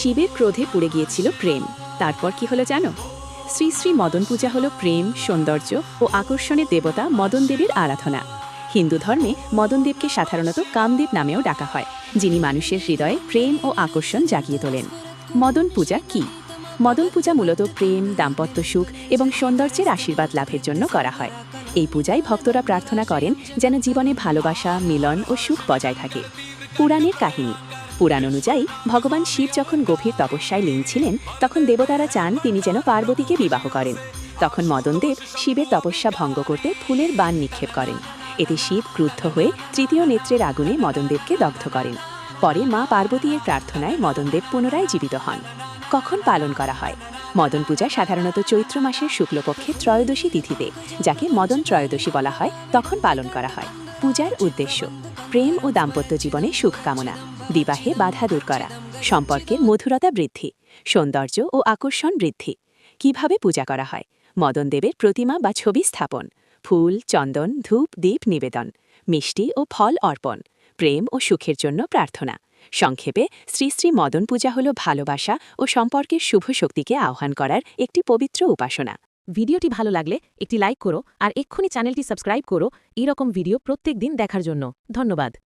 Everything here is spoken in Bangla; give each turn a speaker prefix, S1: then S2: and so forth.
S1: শিবের ক্রোধে পুড়ে গিয়েছিল প্রেম। তারপর কি হলো জানো? শ্রী শ্রী মদন পূজা হলো প্রেম, সৌন্দর্য ও আকর্ষণের দেবতা মদন দেবীর আরাধনা। হিন্দু ধর্মে মদন দেবকে সাধারণত কামদেব নামেও ডাকা হয়, যিনি মানুষের হৃদয়ে প্রেম ও আকর্ষণ জাগিয়ে তোলেন। মদন পূজা কি? মদন পূজা মূলত প্রেম, দাম্পত্য সুখ এবং সৌন্দর্যের আশীর্বাদ লাভের জন্য করা হয়। এই পূজায় ভক্তরা প্রার্থনা করেন যেন জীবনে ভালোবাসা, মিলন ও সুখ বজায় থাকে। পুরাণের কাহিনী। পুরাণ অনুযায়ী ভগবান শিব যখন গভীর তপস্যায় লীন ছিলেন, তখন দেবতারা চান তিনি যেন পার্বতীকে বিবাহ করেন। তখন মদনদেব শিবের তপস্যা ভঙ্গ করতে ফুলের বাণ নিক্ষেপ করেন। এতে শিব ক্রুদ্ধ হয়ে তৃতীয় নেত্রের আগুনে মদনদেবকে দগ্ধ করেন। পরে মা পার্বতী এর প্রার্থনায় মদনদেব পুনরায় জীবিত হন। কখন পালন করা হয়? মদন পূজা সাধারণত চৈত্র মাসের শুক্লপক্ষের ত্রয়োদশী তিথিতে, যাকে মদন ত্রয়োদশী বলা হয়, তখন পালন করা হয়। পূজার উদ্দেশ্য: প্রেম ও দাম্পত্য জীবনে সুখ কামনা, বিবাহে বাধা দূর করা, সম্পর্কের মধুরতা বৃদ্ধি, সৌন্দর্য ও আকর্ষণ বৃদ্ধি। কিভাবে পূজা করা হয়? মদনদেবের প্রতিমা বা ছবি স্থাপন, ফুল, চন্দন, ধূপ, দীপ নিবেদন, মিষ্টি ও ফল অর্পণ, প্রেম ও সুখের জন্য প্রার্থনা। সংক্ষেপে, শ্রী শ্রী মদন পূজা হল ভালোবাসা ও সম্পর্কের শুভ শক্তিকে আহ্বান করার একটি পবিত্র উপাসনা।
S2: ভিডিওটি ভালো লাগলে একটি লাইক করো আর এক্ষুনি চ্যানেলটি সাবস্ক্রাইব করো এরকম ভিডিও প্রত্যেক দিন দেখার জন্য। ধন্যবাদ।